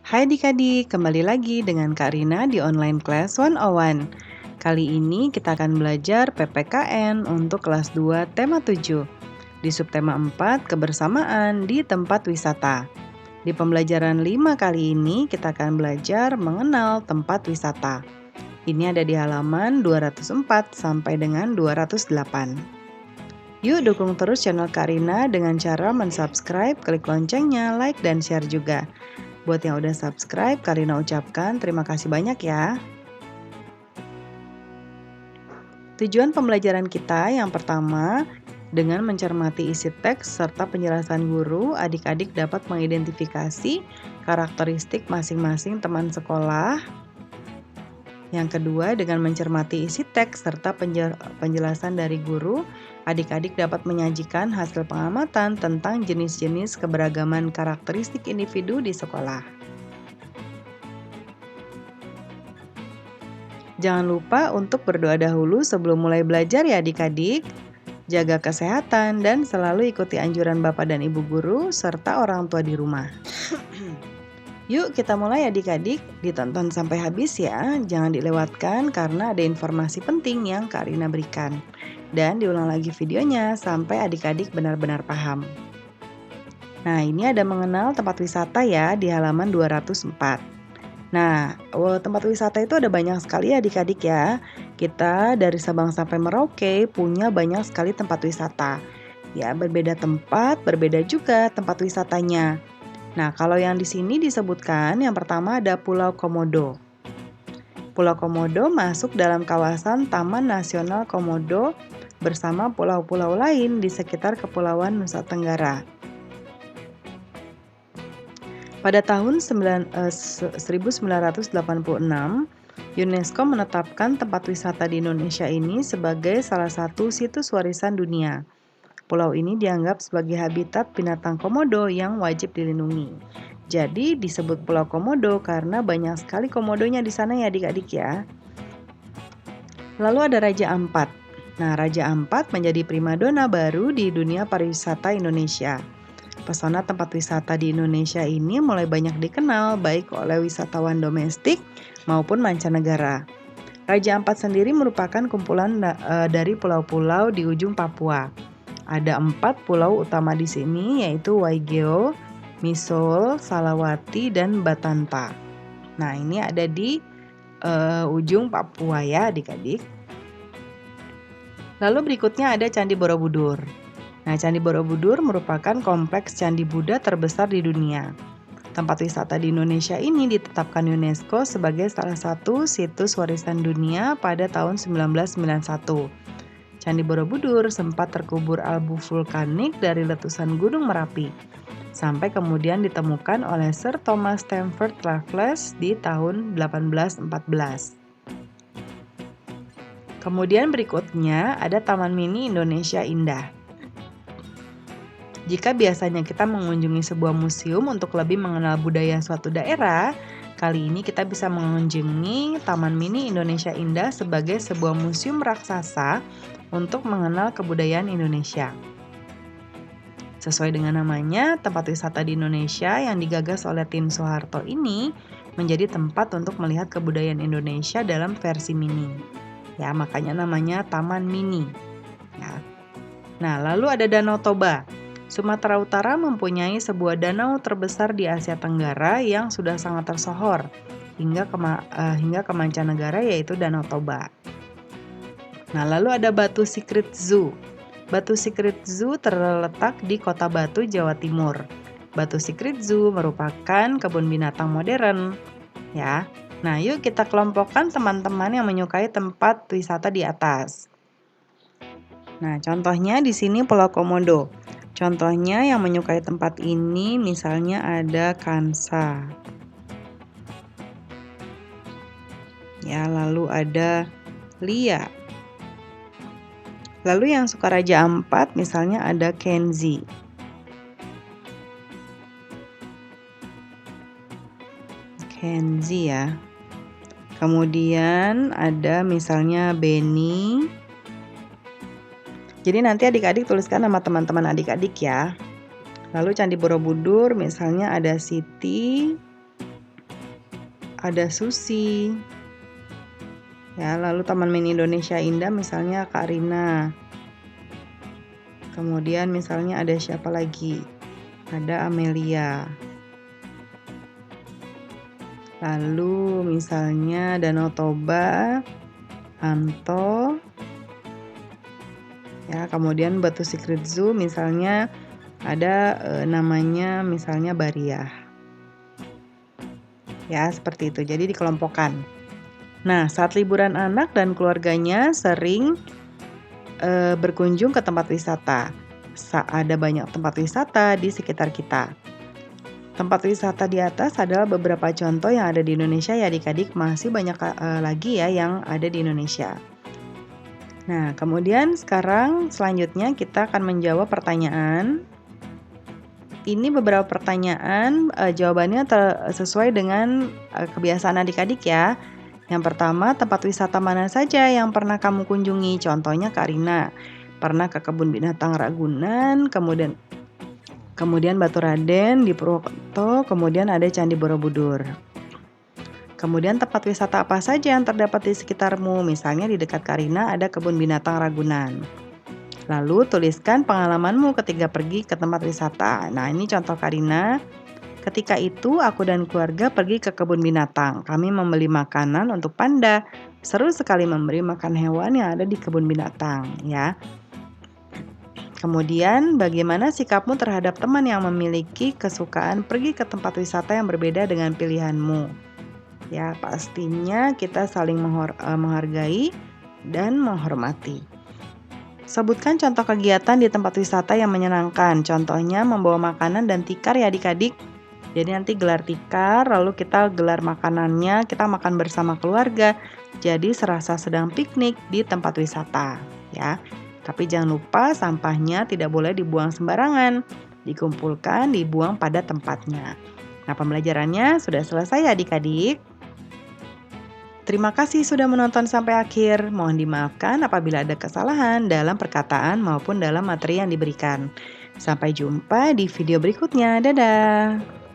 Hai adik-adik, kembali lagi dengan Kak Rina di Online Class 101. Kali ini kita akan belajar PPKN untuk kelas 2 tema 7. Di subtema 4, kebersamaan di tempat wisata. Di pembelajaran 5 kali ini kita akan belajar mengenal tempat wisata. Ini ada di halaman 204 sampai dengan 208. Yuk dukung terus channel Kak Rina dengan cara mensubscribe, klik loncengnya, like, dan share juga. Buat yang udah subscribe, Kak Rina ucapkan terima kasih banyak ya. Tujuan pembelajaran kita yang pertama, dengan mencermati isi teks serta penjelasan guru, adik-adik dapat mengidentifikasi karakteristik masing-masing teman sekolah. Yang kedua, dengan mencermati isi teks serta penjelasan dari guru, adik-adik dapat menyajikan hasil pengamatan tentang jenis-jenis keberagaman karakteristik individu di sekolah. Jangan lupa untuk berdoa dahulu sebelum mulai belajar ya adik-adik. Jaga kesehatan dan selalu ikuti anjuran Bapak dan Ibu guru serta orang tua di rumah. Yuk kita mulai adik-adik, ditonton sampai habis ya, jangan dilewatkan karena ada informasi penting yang Kak Rina berikan. Dan diulang lagi videonya sampai adik-adik benar-benar paham. Nah ini ada mengenal tempat wisata ya di halaman 204. Nah, tempat wisata itu ada banyak sekali ya adik-adik ya. Kita dari Sabang sampai Merauke punya banyak sekali tempat wisata. Ya, berbeda tempat, berbeda juga tempat wisatanya. Nah, kalau yang di sini disebutkan yang pertama ada Pulau Komodo. Pulau Komodo masuk dalam kawasan Taman Nasional Komodo bersama pulau-pulau lain di sekitar Kepulauan Nusa Tenggara. Pada tahun 1986, UNESCO menetapkan tempat wisata di Indonesia ini sebagai salah satu situs warisan dunia. Pulau ini dianggap sebagai habitat binatang komodo yang wajib dilindungi. Jadi disebut Pulau Komodo karena banyak sekali komodonya di sana ya adik-adik ya. Lalu ada Raja Ampat. Nah, Raja Ampat menjadi primadona baru di dunia pariwisata Indonesia. Pesona tempat wisata di Indonesia ini mulai banyak dikenal baik oleh wisatawan domestik maupun mancanegara. Raja Ampat sendiri merupakan kumpulan dari pulau-pulau di ujung Papua. Ada 4 pulau utama di sini yaitu Waigeo, Misol, Salawati, dan Batanta. Nah ini ada di ujung Papua ya adik-adik. Lalu berikutnya ada Candi Borobudur. Nah Candi Borobudur merupakan kompleks candi Buddha terbesar di dunia. Tempat wisata di Indonesia ini ditetapkan UNESCO sebagai salah satu situs warisan dunia pada tahun 1991. Candi Borobudur sempat terkubur abu vulkanik dari letusan Gunung Merapi, sampai kemudian ditemukan oleh Sir Thomas Stamford Raffles di tahun 1814. Kemudian berikutnya ada Taman Mini Indonesia Indah. Jika biasanya kita mengunjungi sebuah museum untuk lebih mengenal budaya suatu daerah, kali ini kita bisa mengunjungi Taman Mini Indonesia Indah sebagai sebuah museum raksasa untuk mengenal kebudayaan Indonesia. Sesuai dengan namanya, tempat wisata di Indonesia yang digagas oleh tim Soeharto ini menjadi tempat untuk melihat kebudayaan Indonesia dalam versi mini. Ya, makanya namanya Taman Mini. Ya. Nah, lalu ada Danau Toba. Sumatera Utara mempunyai sebuah danau terbesar di Asia Tenggara yang sudah sangat tersohor hingga ke mancanegara yaitu Danau Toba. Nah, lalu ada Batu Secret Zoo. Batu Secret Zoo terletak di Kota Batu, Jawa Timur. Batu Secret Zoo merupakan kebun binatang modern. Ya. Nah, yuk kita kelompokkan teman-teman yang menyukai tempat wisata di atas. Nah, contohnya di sini Pulau Komodo. Contohnya yang menyukai tempat ini misalnya ada Kansa. Ya, lalu ada Lia. Lalu yang suka Raja Ampat misalnya ada Kenzi. Kenzi ya. Kemudian ada misalnya Beni. Jadi nanti adik-adik tuliskan nama teman-teman adik-adik ya. Lalu Candi Borobudur misalnya ada Siti. ada Susi. Ya, lalu Taman Mini Indonesia Indah misalnya Kak Rina. Kemudian misalnya ada siapa lagi? Ada Amelia. Lalu misalnya Danau Toba, Anto. Ya, kemudian Batu Secret Zoo misalnya ada namanya misalnya Bariah. Ya, seperti itu. Jadi dikelompokkan. Nah, saat liburan anak dan keluarganya sering berkunjung ke tempat wisata. Ada banyak tempat wisata di sekitar kita. Tempat wisata di atas adalah beberapa contoh yang ada di Indonesia ya adik-adik, masih banyak lagi ya yang ada di Indonesia. Nah, kemudian sekarang selanjutnya kita akan menjawab pertanyaan. Ini beberapa pertanyaan, jawabannya sesuai dengan kebiasaan adik-adik ya. Yang pertama, tempat wisata mana saja yang pernah kamu kunjungi? Contohnya Kak Rina, pernah ke Kebun Binatang Ragunan, kemudian Batu Raden di Purwokerto, kemudian ada Candi Borobudur. Kemudian tempat wisata apa saja yang terdapat di sekitarmu? Misalnya di dekat Kak Rina ada Kebun Binatang Ragunan. Lalu tuliskan pengalamanmu ketika pergi ke tempat wisata. Nah, ini contoh Kak Rina. Ketika itu, aku dan keluarga pergi ke kebun binatang. Kami membeli makanan untuk panda. Seru sekali memberi makan hewan yang ada di kebun binatang, ya. Kemudian, bagaimana sikapmu terhadap teman yang memiliki kesukaan pergi ke tempat wisata yang berbeda dengan pilihanmu? Ya, pastinya kita saling menghargai dan menghormati. Sebutkan contoh kegiatan di tempat wisata yang menyenangkan. Contohnya membawa makanan dan tikar ya adik-adik. Jadi nanti gelar tikar, lalu kita gelar makanannya, kita makan bersama keluarga. Jadi serasa sedang piknik di tempat wisata, ya. Tapi jangan lupa sampahnya tidak boleh dibuang sembarangan. Dikumpulkan, dibuang pada tempatnya. Nah, pembelajarannya sudah selesai ya adik-adik. Terima kasih sudah menonton sampai akhir. Mohon dimaafkan apabila ada kesalahan dalam perkataan maupun dalam materi yang diberikan. Sampai jumpa di video berikutnya. Dadah!